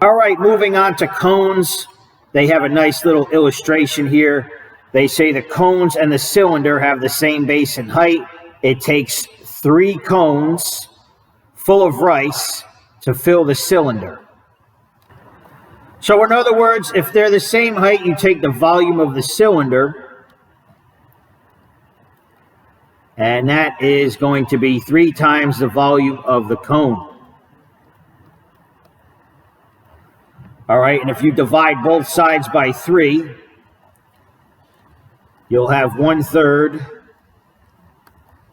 All right, moving on to cones. They have a nice little illustration here. They say the cones and the cylinder have the same base and height. It takes 3 cones full of rice to fill the cylinder. So in other words, if they're the same height, you take the volume of the cylinder, and that is going to be 3 times the volume of the cone. All right, and if you divide both sides by 3, you'll have 1/3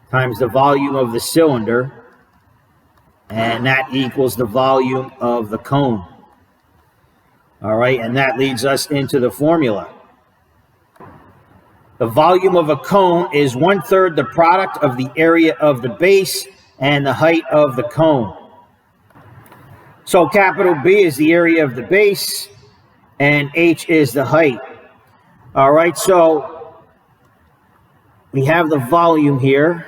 times the volume of the cylinder, and that equals the volume of the cone. All right, and that leads us into the formula. The volume of a cone is 1/3 the product of the area of the base and the height of the cone. So capital B is the area of the base, and H is the height. All right, so we have the volume here,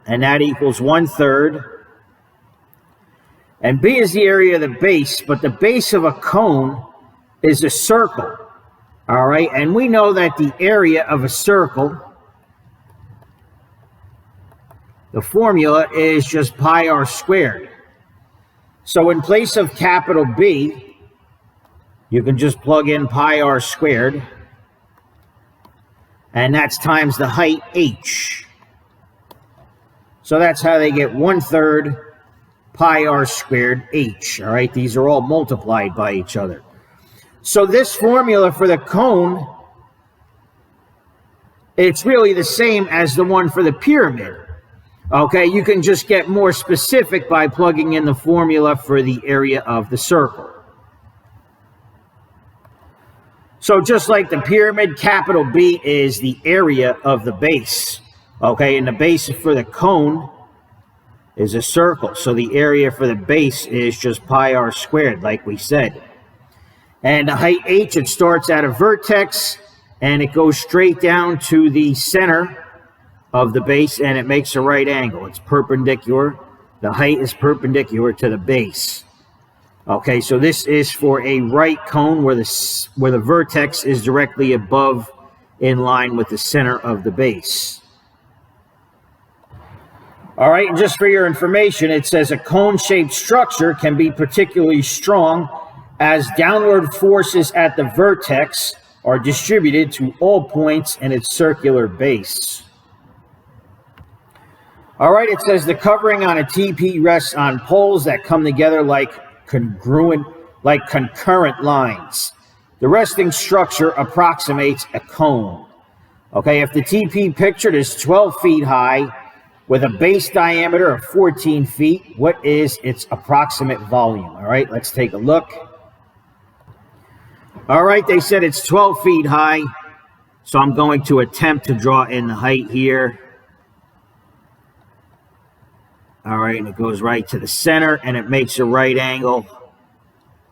and that equals 1/3. And B is the area of the base, but the base of a cone is a circle. All right, and we know that the area of a circle, the formula is just pi r squared. So in place of capital B, you can just plug in pi r squared, and that's times the height h. So that's how they get 1/3 pi r squared h. All right, these are all multiplied by each other. So this formula for the cone, it's really the same as the one for the pyramid. Okay, you can just get more specific by plugging in the formula for the area of the circle. So just like the pyramid, capital B is the area of the base. Okay, and the base for the cone is a circle. So the area for the base is just pi r squared, like we said. And the height h, it starts at a vertex, and it goes straight down to the center of the base, and it makes a right angle. It's perpendicular. The height is perpendicular to the base. Okay, so this is for a right cone where the vertex is directly above, in line with the center of the base. All right, and just for your information, it says a cone-shaped structure can be particularly strong as downward forces at the vertex are distributed to all points in its circular base. All right, it says the covering on a TP rests on poles that come together like concurrent lines. The resting structure approximates a cone. Okay, if the TP pictured is 12 feet high with a base diameter of 14 feet, what is its approximate volume? All right, let's take a look. All right, they said it's 12 feet high, so I'm going to attempt to draw in the height here. All right, and it goes right to the center, and it makes a right angle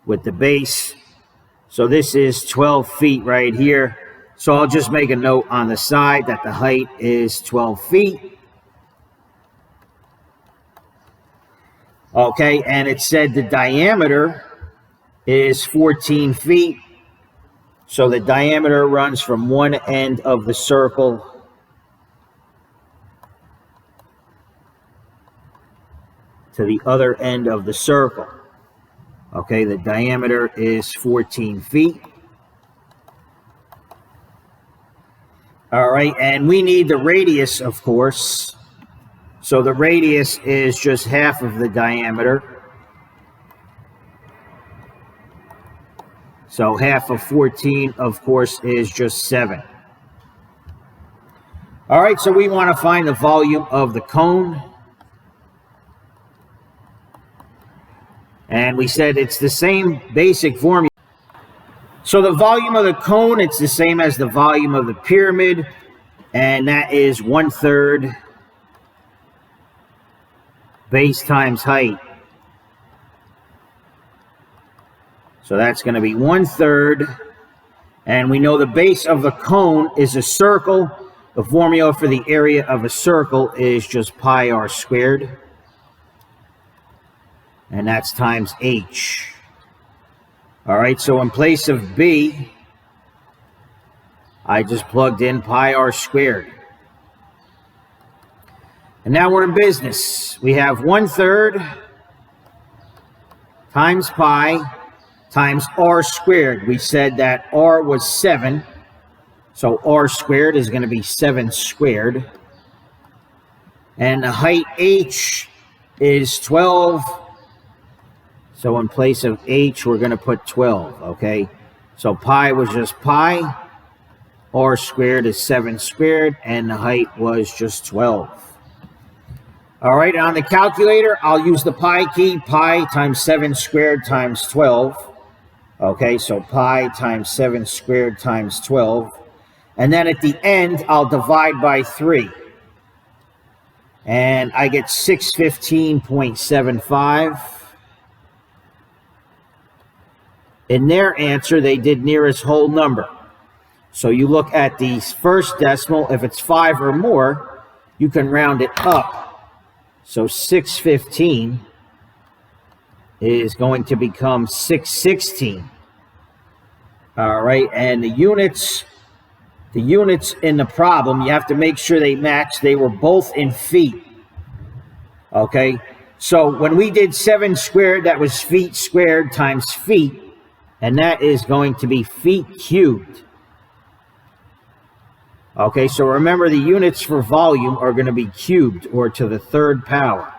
with the base. So this is 12 feet right here. So I'll just make a note on the side that the height is 12 feet. Okay, and it said the diameter is 14 feet. So the diameter runs from one end of the circle to the other end of the circle. Okay, the diameter is 14 feet. All right, and we need the radius, of course. So the radius is just half of the diameter. So half of 14, of course, is just 7. All right, so we want to find the volume of the cone. And we said it's the same basic formula. So the volume of the cone, it's the same as the volume of the pyramid, and that is 1/3 base times height. So that's going to be 1/3, and we know the base of the cone is a circle. The formula for the area of a circle is just pi r squared, and that's times h. All right, so in place of b, I just plugged in pi r squared. And now we're in business. We have 1/3 times pi times r squared. We said that r was 7, so r squared is going to be 7 squared. And the height h is 12. So in place of h, we're going to put 12, okay? So pi was just pi. R squared is 7 squared, and the height was just 12. All right, on the calculator, I'll use the pi key, pi times 7 squared times 12. Okay, so pi times 7 squared times 12. And then at the end, I'll divide by 3. And I get 615.75. In their answer, they did nearest whole number. So you look at the first decimal. If it's 5 or more, you can round it up. So 615 is going to become 616. All right, and the units in the problem, you have to make sure they match. They were both in feet. Okay, so when we did 7 squared, that was feet squared times feet, and that is going to be feet cubed. Okay, so remember the units for volume are going to be cubed, or to the 3rd power.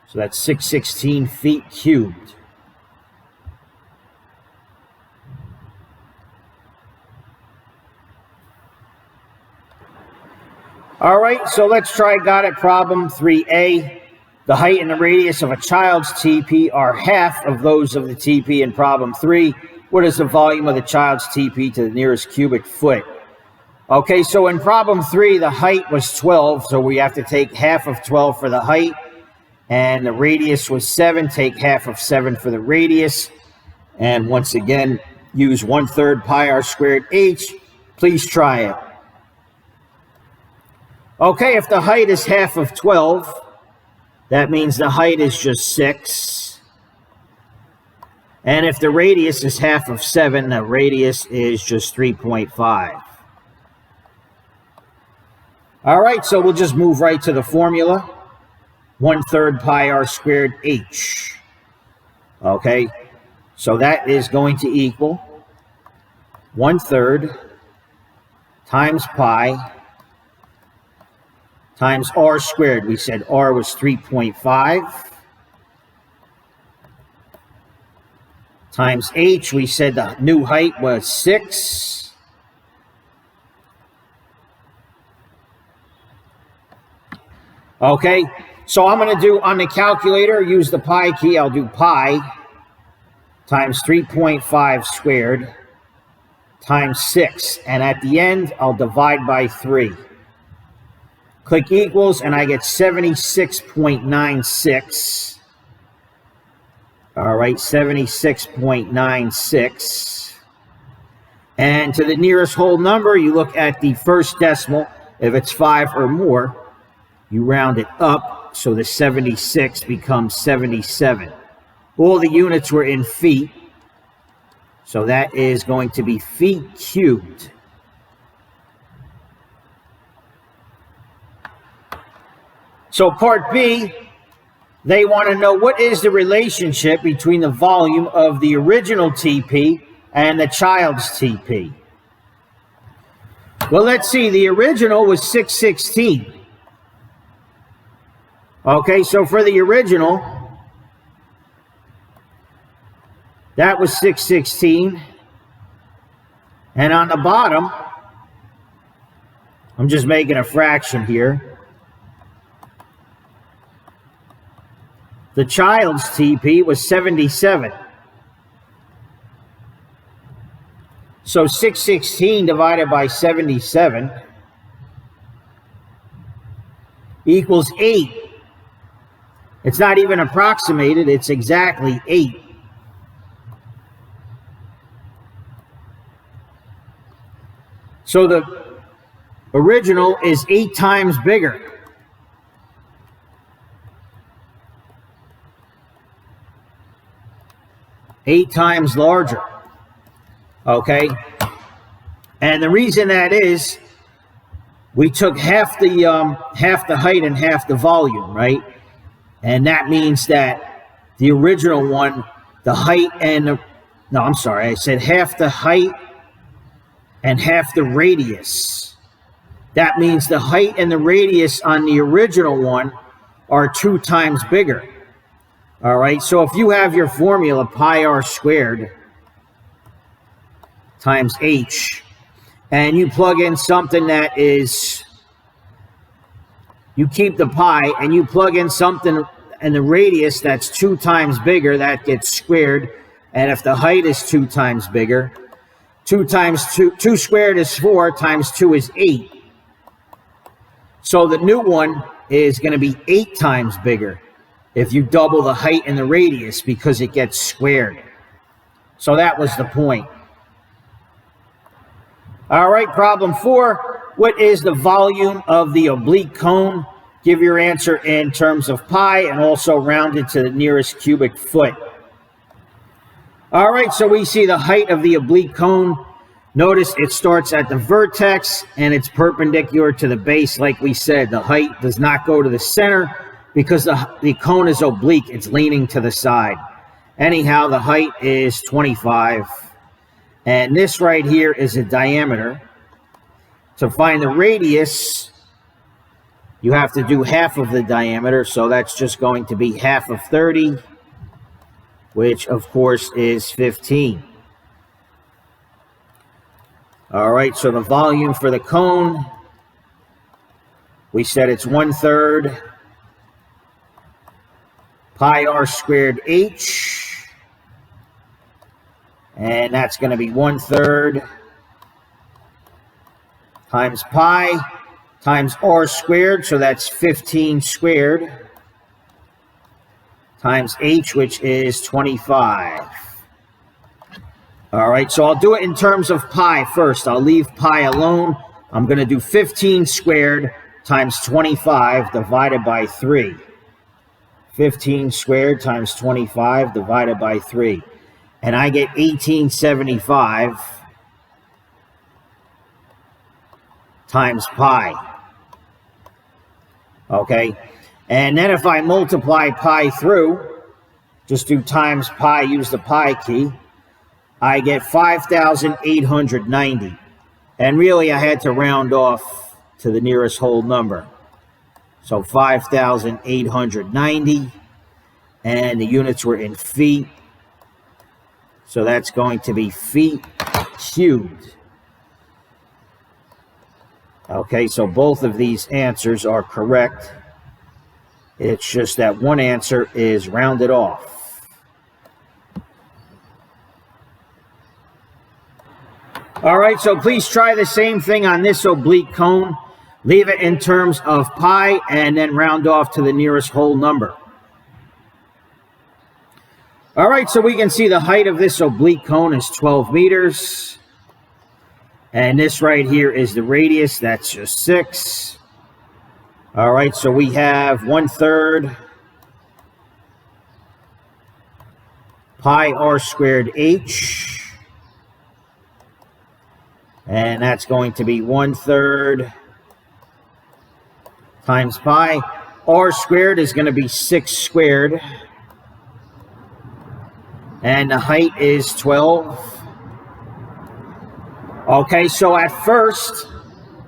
So that's 616 feet cubed. All right, so let's try got it problem 3A. The height and the radius of a child's TP are half of those of the TP in problem 3. What is the volume of the child's TP to the nearest cubic foot? Okay, so in problem 3, the height was 12, so we have to take half of 12 for the height. And the radius was 7, take half of 7 for the radius. And once again, use 1/3 pi r squared h. Please try it. Okay, if the height is half of 12, that means the height is just 6. And if the radius is half of 7, the radius is just 3.5. All right, so we'll just move right to the formula. 1/3 pi r squared h. Okay, so that is going to equal 1/3 times pi times r squared. We said r was 3.5. Times h, we said the new height was 6. Okay, so I'm going to do on the calculator, use the pi key. I'll do pi times 3.5 squared times 6. And at the end, I'll divide by 3. Click equals, and I get 76.96. All right, 76.96. And to the nearest whole number, you look at the first decimal. If it's 5 or more, you round it up, so the 76 becomes 77. All the units were in feet, so that is going to be feet cubed. So part B, they want to know what is the relationship between the volume of the original TP and the child's TP. Well, let's see. The original was 616. Okay, so for the original, that was 616. And on the bottom, I'm just making a fraction here. The child's TP was 77. So 616 divided by 77 equals 8. It's not even approximated, it's exactly 8. So the original is 8 times bigger. Eight times larger. Okay? And the reason that is, we took half the height and half the volume, right? And that means that the original one, the height and no, I'm sorry, I said half the height and half the radius. That means the height and the radius on the original one are 2 times bigger. All right, so if you have your formula pi r squared times h, and you plug in something that is, you keep the pi and you plug in something and the radius that's 2 times bigger, that gets squared. And if the height is 2 times bigger, 2 times 2 squared is 4, times 2 is 8. So the new one is going to be 8 times bigger if you double the height and the radius, because it gets squared. So that was the point. All right, problem 4. What is the volume of the oblique cone? Give your answer in terms of pi and also round it to the nearest cubic foot. All right, so we see the height of the oblique cone. Notice it starts at the vertex and it's perpendicular to the base. Like we said, the height does not go to the center because the cone is oblique. It's leaning to the side. Anyhow, the height is 25. And this right here is a diameter. To find the radius, you have to do half of the diameter. So that's just going to be half of 30, which of course is 15. All right, so the volume for the cone, we said it's 1/3 pi r squared h, and that's going to be 1/3 times pi times r squared, so that's 15 squared, times h, which is 25. All right, so I'll do it in terms of pi first. I'll leave pi alone. I'm going to do 15 squared times 25 divided by 3. 15 squared times 25 divided by 3. And I get 1875 times pi. Okay, and then if I multiply pi through, just do times pi, use the pi key, I get 5,890. And really, I had to round off to the nearest whole number. So 5,890. And the units were in feet. So that's going to be feet cubed. Okay, so both of these answers are correct. It's just that one answer is rounded off. All right, so please try the same thing on this oblique cone. Leave it in terms of pi and then round off to the nearest whole number. All right, so we can see the height of this oblique cone is 12 meters. And this right here is the radius, that's just 6. All right, so we have 1/3 pi r squared h. And that's going to be 1/3 times pi. R squared is going to be 6 squared. And the height is 12. Okay, so at first,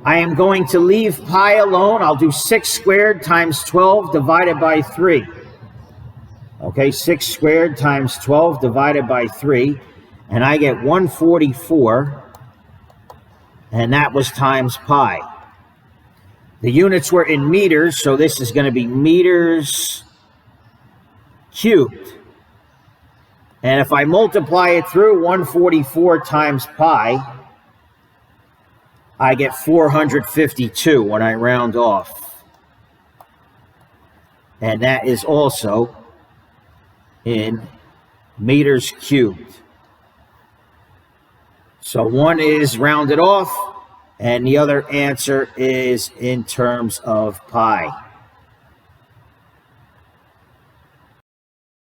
I am going to leave pi alone. I'll do 6 squared times 12 divided by 3. Okay, 6 squared times 12 divided by 3. And I get 144. And that was times pi. The units were in meters, so this is going to be meters cubed. And if I multiply it through 144 times pi, I get 452 when I round off. And that is also in meters cubed. So one is rounded off, and the other answer is in terms of pi.